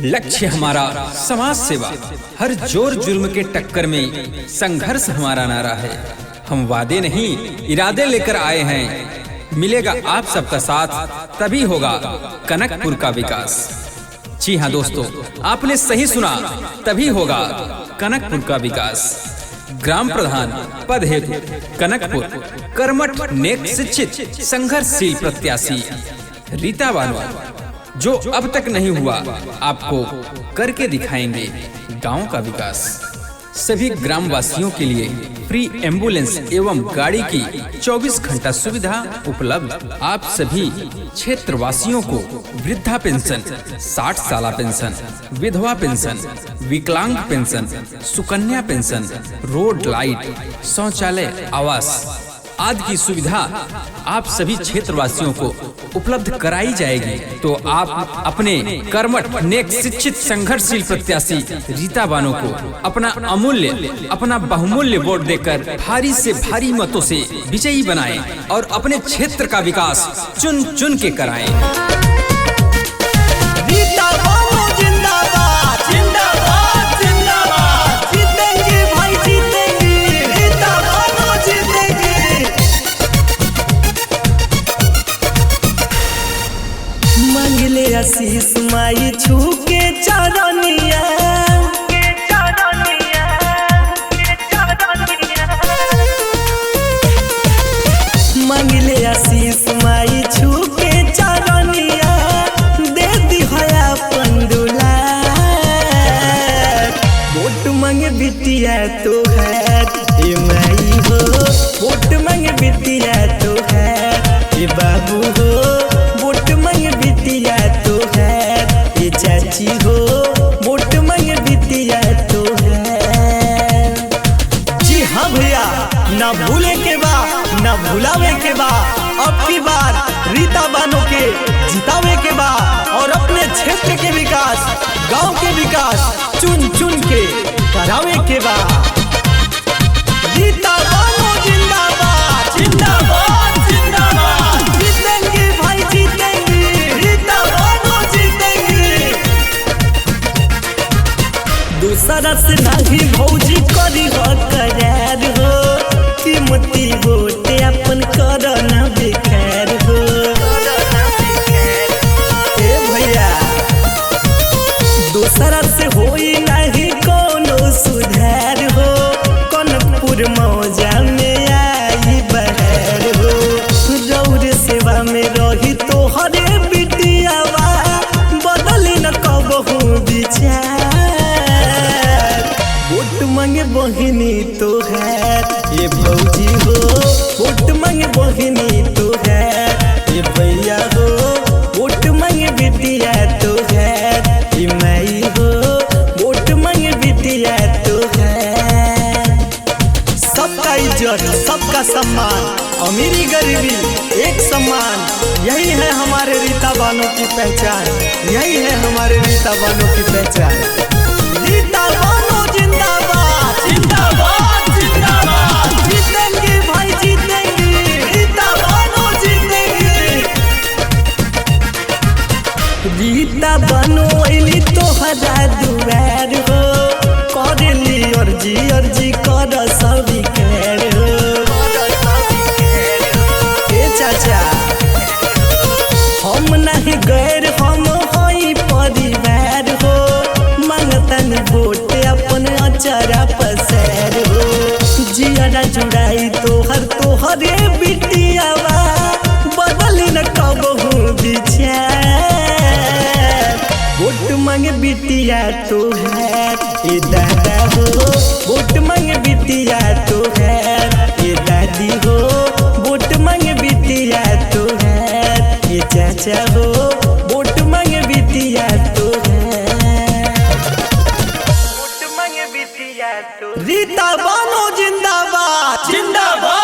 लक्ष्य हमारा समाज सेवा, हर जोर जुल्म के टक्कर में संघर्ष हमारा नारा है। हम वादे नहीं इरादे लेकर आए हैं, मिलेगा आप सबका साथ तभी होगा कनकपुर का विकास। जी हाँ दोस्तों, आपने सही सुना, तभी होगा कनकपुर का विकास। ग्राम प्रधान पद हेतु कनकपुर कर्मठ नेक शिक्षित संघर्षशील प्रत्याशी रीता बानो, जो अब तक नहीं हुआ आपको करके दिखाएंगे गांव का विकास। सभी ग्रामवासियों के लिए फ्री एम्बुलेंस एवं गाड़ी की 24 घंटा सुविधा उपलब्ध। आप सभी क्षेत्रवासियों को वृद्धा पेंशन, 60 साल पेंशन, विधवा पेंशन, विकलांग pension, Sukanya pension, road light, शौचालय, आवास आदि की सुविधा आप सभी क्षेत्रवासियों को उपलब्ध कराई जाएगी। तो आप अपने कर्मठ नेक शिक्षित संघर्षशील प्रत्याशी रीता बानो को अपना अमूल्य, अपना बहुमूल्य वोट देकर भारी से भारी मतों से विजयी बनाएं और अपने क्षेत्र का विकास चुन चुन के कराएं। रीता बानो जिंदाबाद, जिंदाबाद, जिंदाबाद, जीतेंगे भाई जीतेंगे, रीता बानो जीतेंगे। मांगले आशीष माई छू के चरनिया, मांगले आशीष माई छू के चरनिया, दे दी है अपन दुलार। वोट मांगे बिटिया तो है ये माई हो, वोट मांगे बिटिया तो है ये बाबू हो, वोट मांगे बिटिया तो है ये चाची हो, वोट मांगे बिटिया तो है। जी हाँ भैया, ना भूले के बा ना भुलावे के बा, अब की बार रीता बानो के जितावे के बा और अपने क्षेत्र के विकास, गांव के विकास चुन चुन के करावे के बा। रीता बानो जिंदाबाद, जिंदाबाद, जिंदाबाद, जीतेंगे भाई जीतेंगे, रीता बानो जीतेंगे। दूसरा से नहीं भौजी करी हो करार हो, कीमती वोट अपन करना बेकार हो। ए भैया, दूसरा से होई नहीं कोनो सुधार हो, कनकपुर मौजा में आई बहार हो। रौर सेवा में रही तो हरे बिटियावा, बदली न कबहू विचार। वोट मांगे बहिनी तो है ये भौजी हो, वोट मांगे बहिनी तो है ये भैया हो, वोट मांगे बिटिया तो है ये माई हो, वोट मांगे बिटिया तो है। सबका इज्जत सबका सम्मान, अमीरी गरीबी एक सम्मान, यही है हमारे रीता बानो की पहचान, यही है हमारे रीता बानो की पहचान। रीता बानो जिंदाबाद, जिंदाबाद, जिंदाबाद, जीतेंगे भाई जीतेंगे, रीता बानो जीतेंगे। रीता बानो अइली तोहरा दुआर हो, करेली अर्जी अर्जी कर स्वीकार हो। ए चाचा, हम नहीं गैर हम हई परिवार हो, मांगतन वोट अपन अचारा पसार हो। जियारा जुड़ाई तोहरे बिटियावा, बदली न कबहू विचार। वोट मांगे बिटिया तो है ये दादा हो, वोट मांगे बिटिया तो है ये दादी हो, वोट मांगे बिटिया तो है ये चाचा हो, वोट मांगे बिटिया तो है, वोट मांगे बिटिया तो। रीता बानो जिंदाबाद, जिंदाबाद।